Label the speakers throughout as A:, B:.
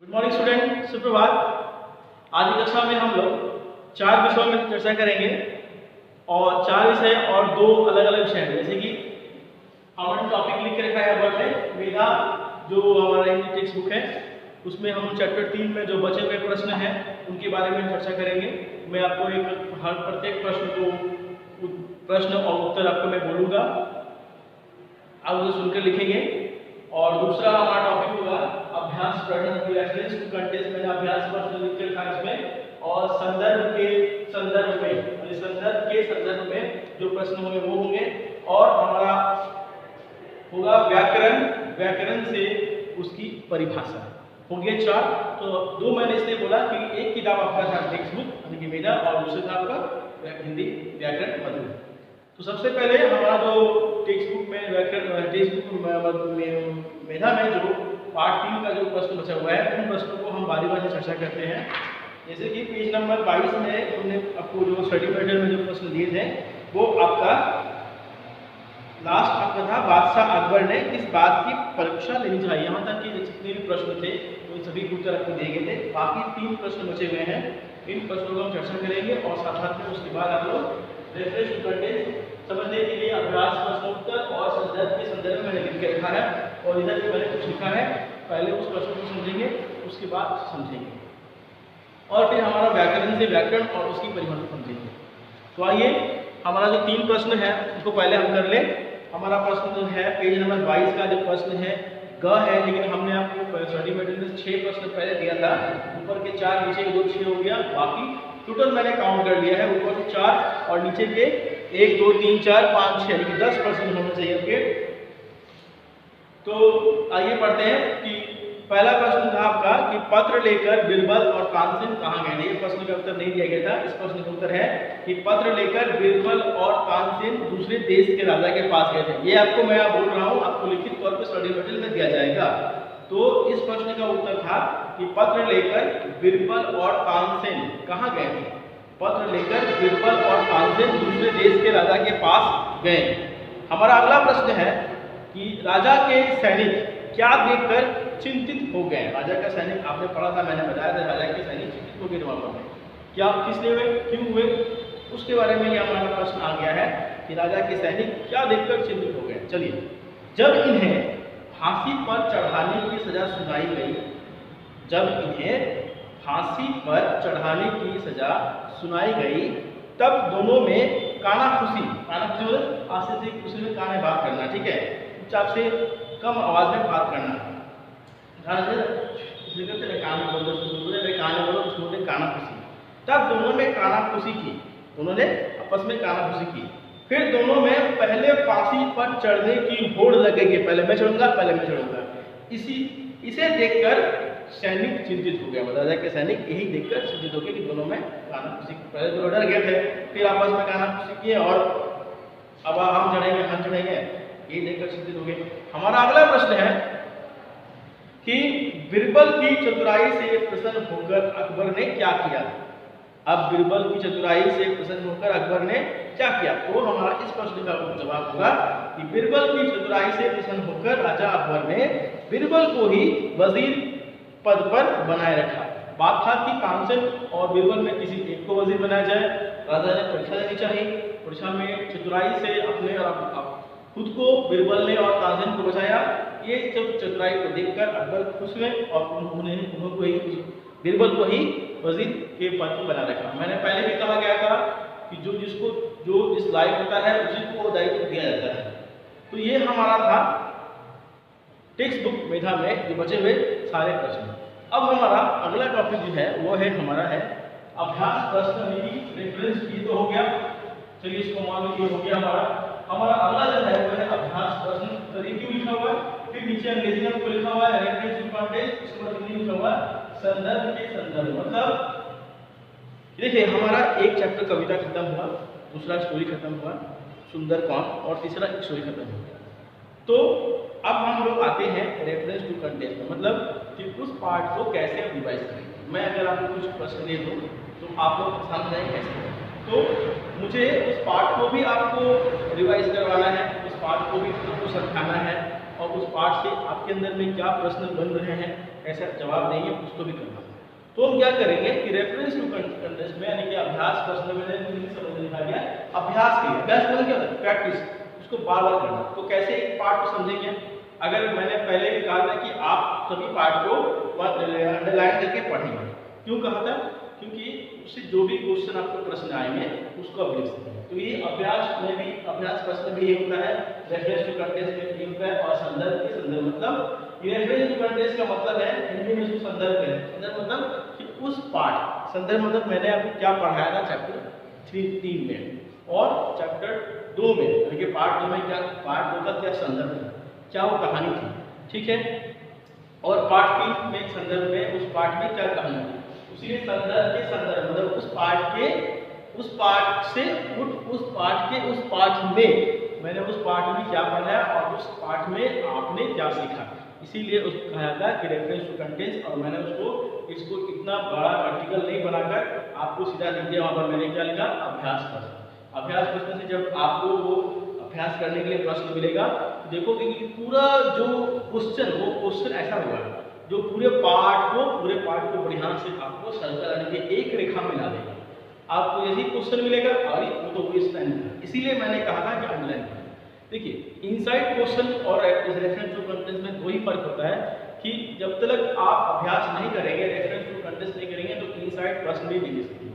A: Good morning student, सुप्रभात। आज की कक्षा में हम लोग 4 विषयों में चर्चा करेंगे और 4 विषय और 2 अलग अलग विषय हैं। जैसे कि हमारा टॉपिक लिख के रखा है वर्ड में मेधा, जो हमारा टेक्स्ट बुक है, उसमें हम चैप्टर 3 में जो बचे हुए प्रश्न हैं उनके बारे में चर्चा करेंगे। मैं आपको हर प्रत्येक प्रश्न और उत्तर आपको मैं बोलूँगा, आप उसे सुनकर लिखेंगे। और दूसरा हमारा टॉपिक होगा अभ्यास प्रश्न, रेफरेंस टू कंटेंट। मैंने अभ्यास प्रश्न लिख के रखा है इसमें, और संदर्भ के संदर्भ में जो प्रश्न होंगे वो होंगे। और हमारा होगा व्याकरण से उसकी परिभाषा। हो गया 4। तो 2 मैंने इसलिए बोला कि एक किताब आपका था टेक्स्ट बुक यानी कि मेधा, और दूसरा था आपका हिंदी व्याकरण मधुर। तो सबसे पहले हमारा जो टेक्स्ट बुक में मेधा में जो पार्ट 3 का जो प्रश्न बचा हुआ है, उन प्रश्नों को हम बारी-बारी चर्चा करते हैं। जैसे कि पेज नंबर 22 में हमने आपको जो स्टडी मटेरियल में जो प्रश्न दिए थे, वो आपका लास्ट आपका था बादशाह अकबर ने किस बात की परीक्षा लेनी चाहिए। यहाँ तक कि जितने भी प्रश्न थे वो सभी उत्तर आपको दिए गए थे। बाकी 3 प्रश्न बचे हुए हैं, इन प्रश्नों को हम चर्चा करेंगे और साथ में उसके बाद आप लोग रेफरेंस टू कंटेंट समझने के लिए अभ्यास प्रश्नोत्तर और संदर्भ के संदर्भ में लिख के रखा है, और इधर भी मैंने कुछ लिखा है। पहले उस प्रश्न को समझेंगे, उसके बाद समझेंगे, और फिर हमारा व्याकरण से व्याकरण और उसकी परिभाषा समझेंगे। तो आइए, हमारा जो 3 प्रश्न है उसको पहले हम कर लें। हमारा प्रश्न जो है पेज नंबर 22 का जो प्रश्न है ग है, लेकिन हमने आपको स्टडी मटेरियल में 6 प्रश्न पहले दिया था। ऊपर के 4, नीचे के 2, 6 हो गया। बाकी टोटल मैंने काउंट कर लिया है, ऊपर के 4 और नीचे के 1 2 3 4 5 6 यानी 10 प्रश्न होने चाहिए आपके। तो आइए पढ़ते हैं कि पहला प्रश्न था आपका कि पत्र लेकर बीरबल और तानसेन कहाँ गए। ये प्रश्न का उत्तर नहीं दिया गया था। इस प्रश्न का उत्तर है कि पत्र लेकर बीरबल और तानसेन दूसरे देश के राजा के पास गए थे। ये आपको मैं बोल रहा हूँ, आपको लिखित तौर पर स्टडी मटेरियल में दिया जाएगा। तो इस प्रश्न का उत्तर था कि पत्र लेकर बीरबल और तानसेन कहाँ गए थे। पत्र लेकर बीरबल और तानसेन दूसरे देश के राजा के पास गए। हमारा अगला प्रश्न है कि राजा के सैनिक क्या देखकर चिंतित हो गए। राजा का सैनिक आपने पढ़ा था, मैंने बताया था राजा के सैनिक चिंतित हो गए वहां में। क्या, किस लिए हुए, क्यों हुए, उसके बारे में ये हमारा प्रश्न आ गया है कि राजा के सैनिक क्या देखकर चिंतित हो गए। चलिए, जब इन्हें फांसी पर चढ़ाने की सजा सुनाई गई, सुनाई गई, तब दोनों में कानाफूसी आसे से दूसरे में कान में बात करना, ठीक है, चुपचाप से कम आवाज में बात करना। कानाफूसी। तब दोनों में कानाफूसी की, उन्होंने आपस में कानाफूसी की। फिर दोनों में पहले फांसी पर चढ़ने की होड़ लगेगी। पहले मैं चढ़ूंगा। इसे देखकर सैनिक चिंतित हो गया। राजा के सैनिक यही देखकर चिंतित हो गए कि दोनों में कानाफूसी। पहले तो डर गए थे, फिर आपस में कानाफूसी किए, और अब हम चढ़ेंगे, ये देखकर चिंतित हो गए। हमारा अगला प्रश्न है कि बीरबल की चतुराई से प्रसन्न होकर अकबर ने क्या किया। अब बीरबल की चतुराई से प्रसन्न होकर अकबर ने क्या किया, तो हमारा इस प्रश्न का जवाब होगा कि बीरबल की चतुराई से प्रसन्न होकर राजा अकबर ने बीरबल को ही वजीर पद पर बनाए रखा। बात था कि तानसेन और बीरबल में किसी एक को वजीर बनाया जाए। राजा ने परीक्षा देनी चाहिए। परीक्षा में चतुराई से अपने खुद को बीरबल ने और तानसेन को बचाया। ये जब चतुराई को देखकर अकबर खुश हुए और बीरबल को ही वजीर के पद पर बना रखा। मैंने पहले भी कहा गया था कि जो जिस लायक होता है उसी को दायित्व दिया जाता है। तो ये हमारा था टेक्स्ट बुक मेधा में जो बचे हुए सारे प्रश्न। अब हमारा अगला टॉपिक जो है वो है हमारा है अभ्यास प्रश्न नीति रेफरेंस। ये तो हो गया, चलिए इसको मान लीजिए हो गया हमारा अगला जो है वो है अभ्यास प्रश्न। रिव्यू लिखा हुआ है, फिर नीचे अंग्रेजी में आपको लिखा हुआ है रेफरेंस टू कंटेंट, इसके बाद हिंदी लिखा हुआ है संदर्भ के संदर्भ। मतलब देखिए, हमारा एक चैप्टर कविता खत्म हुआ, दूसरा स्टोरी खत्म हुआ सुंदर कौन, और तीसरा एक स्टोरी खत्म हुआ। तो अब हम लोग आते हैं रेफरेंस टू कंटेंट में, मतलब कि उस पार्ट को कैसे आप रिवाइज करेंगे। मैं अगर आपको कुछ प्रश्न दे दूँ तो आप लोग समझ जाएंगे कैसे। तो मुझे उस पार्ट को भी आपको रिवाइज करवाना है, उस पार्ट को भी आपको समझाना है, और उस पाठ से आपके अंदर में क्या प्रश्न बन रहे हैं, ऐसा जवाब देंगे, उसको भी करना है। तो हम क्या करेंगे कि रेफरेंस टू कंटेस्ट में, यानी कि अभ्यास प्रश्न में समझ लिखा गया अभ्यास के लिए। अभ्यास मतलब क्या होता है? प्रैक्टिस, उसको बार बार करना। तो कैसे एक पार्ट को समझेंगे? अगर मैंने पहले भी कहा था कि आप सभी पार्ट को अंडरलाइन करके पढ़ेंगे। क्यों कहा था? क्योंकि उससे जो भी क्वेश्चन आपको प्रश्न आएंगे उसको आप लिख सकते हैं। तो ये अभ्यास में भी, अभ्यास प्रश्न भी ये होता है, रेफरेंस टू कंटेस्ट में ये होता है। और संदर्भ के संदर्भ मतलब ये रेफरेंस टू कंटेस्ट का मतलब है हिंदी में इसको संदर्भ है। संदर्भ मतलब कि उस पाठ, संदर्भ मतलब मैंने आपको क्या पढ़ाया था चैप्टर 3 में और चैप्टर 2 में, यानी कि पार्ट 2 में क्या, पार्ट 2 का क्या संदर्भ था, क्या वो कहानी थी, ठीक है। और पार्ट 3 में संदर्भ में उस पार्ट में क्या कहानी थी, उसी संदर्भ के संदर्भ मतलब उस पार्ट के, उस पार्ट से उस पार्ट के उस पार्ट में मैंने उस पार्ट में क्या पढ़ाया और उस पार्ट में आपने क्या सीखा। इसीलिए उसको कहा था कि रेफरेंस टू कंटेंट्स। और मैंने इसको इतना बड़ा आर्टिकल नहीं बनाकर आपको सीधा लिख दिया। वहाँ पर मैंने क्या लिखा? अभ्यास प्रश्न। अभ्यास प्रश्न से जब आपको वो अभ्यास करने के लिए प्रश्न मिलेगा तो देखोगे कि पूरा जो क्वेश्चन, वो क्वेश्चन ऐसा होगा जो पूरे पार्ट को बढ़िया से आपको सर्कल यानी कि एक रेखा में ला देगा। आपको यही क्वेश्चन मिलेगा और वो तो वही स्टैंड है। इसीलिए मैंने कहा था कि अंडरलाइन करें। देखिए इनसाइड क्वेश्चन और रेफरेंस टू कंटेंट्स में वही फर्क होता है कि जब तक आप अभ्यास नहीं करेंगे, रेफरेंस टू कंटेंट्स नहीं करेंगे तो इनसाइड प्रश्न भी नहीं लिख सकते।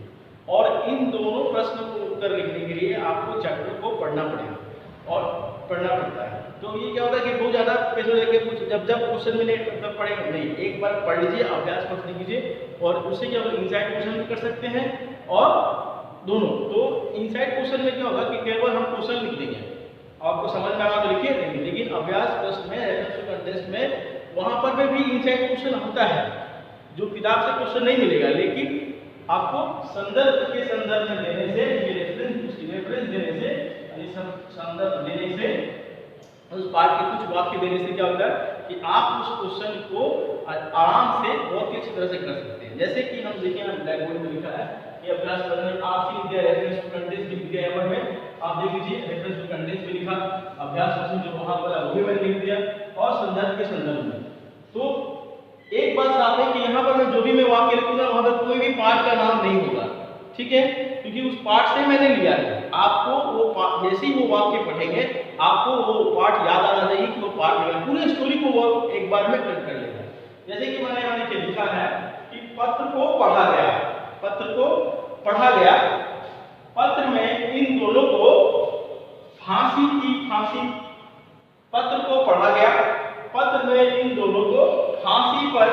A: और इन दोनों प्रश्न को उत्तर लिखने के लिए आपको चैप्टर को पढ़ना पड़ेगा और पढ़ना पड़ता है। तो ये क्या होता है कि बहुत ज़्यादा पेज हो जाएगा, कुछ जब क्वेश्चन मिले तब पढ़ेंगे नहीं, एक बार पढ़ लीजिए, अभ्यास प्रश्न कीजिए और उससे क्या होगा, इनसाइड क्वेश्चन भी कर सकते हैं और दोनों। तो इनसाइड क्वेश्चन में क्या होगा कि केवल हम क्वेश्चन लिख देंगे, आपको समझ में आना तो लिखिए नहीं, लेकिन अभ्यास प्रश्न में, रेफरेंस टू कंटेंट्स में वहाँ पर भी इनसाइड क्वेश्चन होता है जो किताब से क्वेश्चन नहीं मिलेगा, लेकिन आपको संदर्भ के संदर्भ में देने से, रेफरेंस देने से, संदर्भ देने से, उस पाठ के कुछ वाक्य देने से क्या होता है कि आप उस क्वेश्चन को आराम से बहुत ही अच्छी तरह से कर सकते हैं। जैसे कि हम देखिए, हम ब्लैक बोर्ड में लिखा है कि अभ्यास करने आपसे लिख दिया रेफरेंस टू कंटेंट्स लिख दिया यहाँ पर में, आप देख लीजिए रेफरेंस टू कंटेंट्स में लिखा, अभ्यास प्रश्न जो वहाँ पर है वो भी मैंने लिख दिया और संदर्भ के संदर्भ में। तो एक बात साफ है कि यहाँ पर मैं जो भी मैं वाक्य लिखूंगा वहाँ पर कोई भी पाठ का नाम नहीं होगा, ठीक है, क्योंकि उस पाठ से मैंने लिया है। आपको वो जैसे ही वो वाक्य पढ़ेंगे आपको वो पाठ याद आना चाहिए कि वो पाठ लिखा, पूरी स्टोरी को वो एक बार में कर लेगा। जैसे कि मैंने यहाँ नीचे लिखा है कि पत्र को पढ़ा गया, पत्र को पढ़ा गया, पत्र में इन दोनों को फांसी की फांसी, पत्र को पढ़ा गया, पत्र में इन दोनों को फांसी पर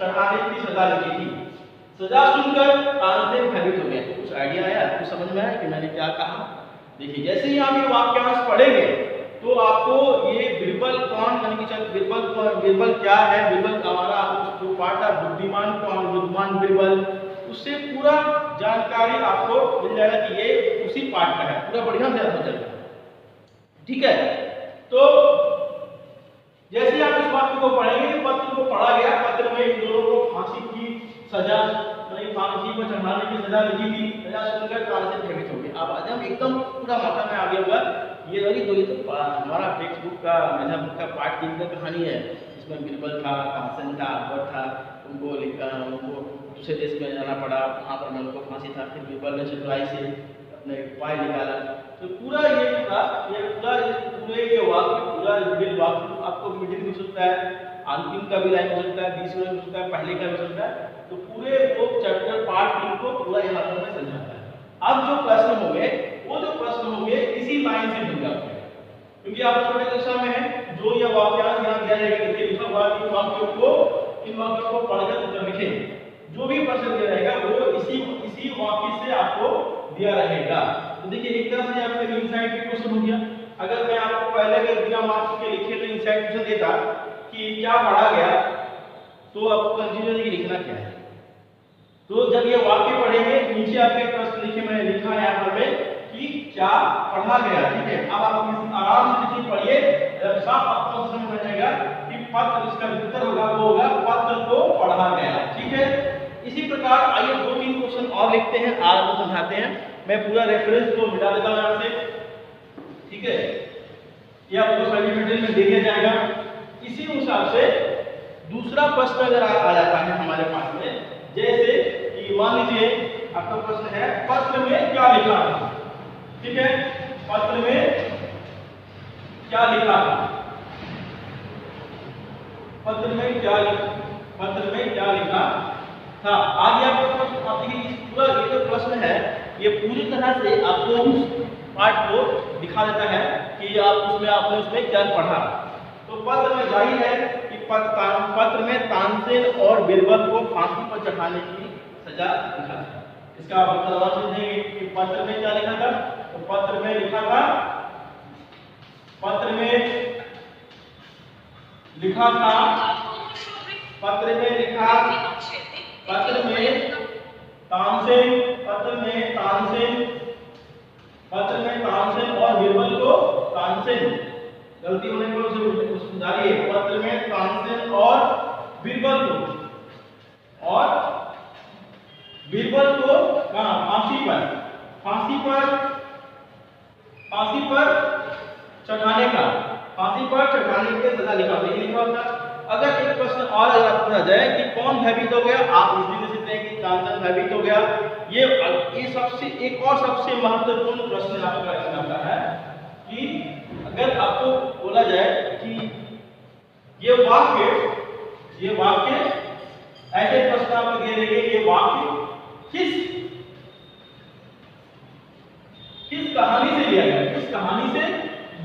A: चढ़ाने की सजा लिखी थी। सजा सुनकर तानसेन भयभीत हो गया। कुछ आइडिया आया, कुछ समझ में आया कि मैंने क्या कहा? देखिए जैसे ही आप ये वाक्यांश पढ़ेंगे तो आपको ये बिरबल कौन, यानी कि बिरबल क्या है, बिरबल हमारा जो पाठ है बुद्धिमान कौन, बुद्धिमान बिरबल, उससे पूरा जानकारी आपको मिल जाएगा कि ये उसी पाठ का है, पूरा बढ़िया से हो जाएगा, ठीक है। तो जैसे आप इस वाक्य को पढ़ेंगे, पत्र को पढ़ा गया, पत्र में इन दोनों को फांसी की सजा, फांसी पर चढ़ाने की सजा लिखी थी। सजा सुनकर तानसेन भयभीत हो गया। अब जब एकदम पूरा माथा में आ गया होगा ये वाली, तो ये तो हमारा टेक्स्ट बुक का, मेधा बुक का पार्ट 3 का कहानी है, इसमें बिरबल था, तानसेन था, अकबर था, उनको दूसरे देश में जाना पड़ा, वहाँ पर उनको फांसी था, फिर बिरबल ने चतुराई से अपने उपाय निकाला। तो पूरा ये पूरे ये वाक्य, पूरा मिडिल वाक्य आपको मिडिल भी हो सकता है, अंतिम का भी लाइन हो सकता है, बीच में हो सकता है, पहले का भी हो सकता है। तो पूरे वो चैप्टर पार्ट 3 को पूरा यहाँ पर मैं समझाता है। अब जो प्रश्न होंगे, वो जो प्रश्न होंगे इसी लाइन से बन जाते हैं, क्योंकि आप छोटे कक्षा में है, जो यह वाक्यांश यहाँ दिया जाएगा, देखिए लिखा हुआ इन वाक्यों को पढ़कर उत्तर लिखें। जो भी प्रश्न दिया रहेगा वो इसी वाक्य से आपको दिया रहेगा। तो देखिए एक तरह से आपके इनसाइड के क्वेश्चन हो गया। अगर मैं आपको पहले अगर बिना वाक्य के लिखे तो इनसाइड क्वेश्चन देता कि क्या पढ़ा गया, तो आपको कंफ्यूजन कि लिखना क्या है। तो जब ये वाक्य पढ़ेंगे, नीचे आपके प्रश्न लिखे, मैंने लिखा है यहाँ पर कि क्या पढ़ा गया, ठीक है। अब आप आराम से लिखिए, पढ़िए, जब साफ आपको समझ में आएगा कि पत्र, इसका उत्तर होगा वो होगा पत्र को पढ़ा गया, ठीक है। इसी प्रकार आइए 2-3 क्वेश्चन और लिखते हैं, आज वो समझाते हैं। मैं पूरा रेफरेंस को मिटा देता हूँ यहाँ से, ठीक है, ये आपको सर्टिफिकेट में दे दिया जाएगा। इसी हिसाब से दूसरा प्रश्न अगर आ जाता है हमारे पास में, जैसे कि मान लीजिए आपका प्रश्न है पत्र में क्या लिखा था, ठीक है, पत्र में क्या लिखा था, पत्र में क्या लिखा था। आगे आपको प्रश्न, आप देखिए इस पूरा ये जो प्रश्न है ये पूरी तरह से आपको उस पार्ट को दिखा देता है कि आपने उसमें क्या पढ़ा। तो पत्र में जाहिर है कि पत्र में तानसेन और बीरबल को फांसी पर चढ़ाने की सजा लिखा था। इसका आप मतलब समझेंगे कि पत्र में क्या लिखा था। तो पत्र में लिखा था, तानसेन और बीरबल को, तानसेन गलती होने पर उसे सुधारिए, पत्र में तानसेन और बीरबल को कहां, फांसी पर चढ़ाने की सजा लिखा होता है, लिखा होता। अगर एक प्रश्न और अगर पूछा जाए कि कौन भयभीत हो गया, आप इसलिए दे सकते हैं कि तानसेन भयभीत हो गया। ये सबसे एक और सबसे महत्वपूर्ण प्रश्न आपका इसमें आता है कि अगर आपको बोला जाए कि ये वाक्य ऐसे प्रश्न आपको दे देंगे, ये वाक्य किस कहानी से लिया गया, किस कहानी से,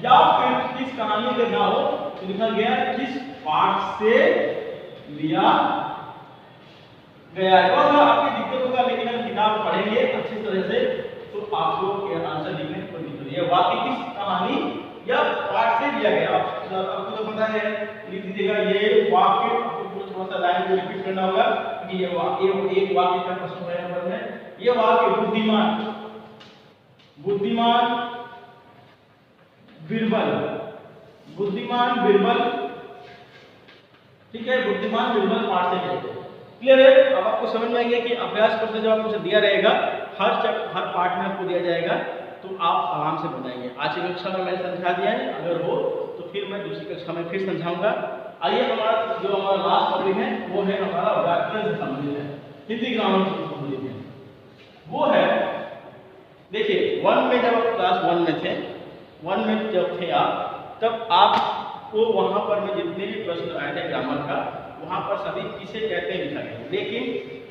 A: या फिर किस कहानी अगर ना हो तो लिखा गया किस पाठ से लिया गया। तो अगर आपकी दिक्कत होगा लेकिन अगर किताब पढ़ेंगे अच्छी तरह से तो आपको ये आंसर लिखने में कोई दिक्कत नहीं है। वाक्य किस कहानी या पाठ से लिया गया, आपको तो पता है, लिख दीजिएगा ये वाक्य। आपको थोड़ा सा लाइन को रिपीट करना होगा कि ये एक वाक्य का प्रश्न है नंबर में। ये वाक्य बुद्धिमान बीरबल, ठीक है, बुद्धिमान बीरबल पाठ से लिया। क्लियर है। अब आपको समझ में आएगा कि अभ्यास प्रश्न जब आपको दिया रहेगा हर पार्ट में आपको दिया जाएगा तो आप आराम से बनाएंगे। आज की कक्षा में मैंने समझा दिया है, अगर हो तो फिर मैं दूसरी कक्षा में फिर समझाऊंगा। आइए हमारा लास्ट टॉपिक है वो है हमारा व्याकरण से संबंधित है, हिंदी ग्रामर से संबंधित है। वो है, देखिए वन में जब आप क्लास 1 में थे, 1 में जब थे आप, तब आपको वहां पर में जितने भी प्रश्न आए थे ग्रामर का, वहां पर सभी किसे कहते हैं लिखा गया, लेकिन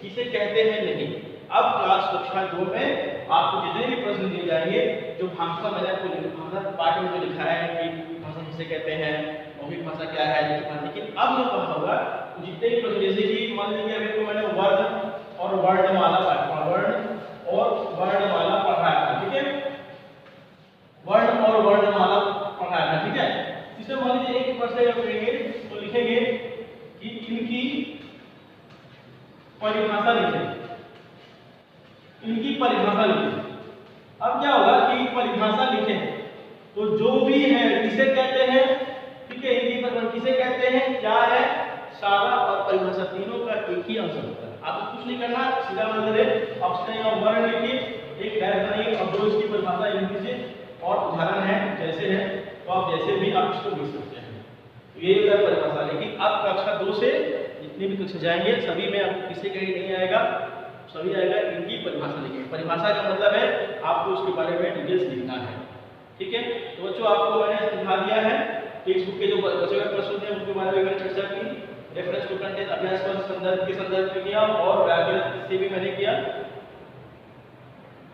A: किसे कहते हैं नहीं। अब क्लास कक्षा 2 में आपको जितने भी प्रश्न दिए जाएंगे, जो भाषा मैंने आपको भाषा पाठ में जो लिखा है कि भाषा किसे कहते हैं, मौखिक भाषा क्या है, लेकिन अब जो कहा होगा जितने भी प्रश्न, जैसे कि मान लीजिए अभी तो मैंने वर्ण और वर्णमाला पढ़ाया था, ठीक है, वर्ण और वर्णमाला पढ़ाया था, ठीक है। इसमें मान लीजिए एक प्रश्न जब करेंगे तो लिखेंगे कि इनकी परिभाषा लिखें, अब क्या होगा कि परिभाषा लिखें तो जो भी है किसे कहते हैं, ठीक है, इनकी परिभाषा किसे कहते हैं, क्या है, सारा और परिभाषा तीनों का एक ही आंसर होता है। आपको कुछ नहीं करना, सीधा मतलब ऑप्शन या वर्ण लिखिए, एक डैश बनाइए और दो इसकी परिभाषा लिख दीजिए और उदाहरण है जैसे है तो आप जैसे भी आप इसको लिख सकते हैं। तो ये होता है परिभाषा। लेकिन अब कक्षा 2 से जितने भी कक्षा जाएंगे सभी में आपको किसी का ही नहीं आएगा, सभी आएगा इनकी परिभाषा लिखेंगे। परिभाषा का मतलब है आपको उसके बारे में डिटेल्स लिखना है, ठीक है। तो बच्चों आपको मैंने समझा दिया है, टेक्स्ट बुक के जो बचे हुए प्रश्न थे उनके बारे में मैंने चर्चा की, रेफरेंस टू कंटेंट अभ्यास पर संदर्भ में किया और व्याकरण से भी मैंने किया।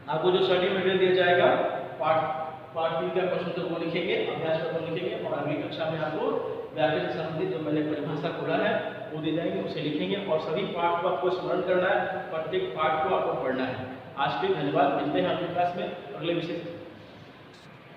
A: आपको जो स्टडी मटेरियल दिया जाएगा पार्ट 3 का क्वेश्चन तो वो लिखेंगे, अभ्यास पर लिखेंगे और अगली कक्षा में आपको व्याकरण से संबंधित जो मैंने परिभाषा खोला है वो दे जाएंगे, उसे लिखेंगे और सभी पाठ को आपको स्मरण करना है, प्रत्येक पाठ को आपको पढ़ना है। आज के धन्यवाद, मिलते हैं अगली क्लास में अगले विषय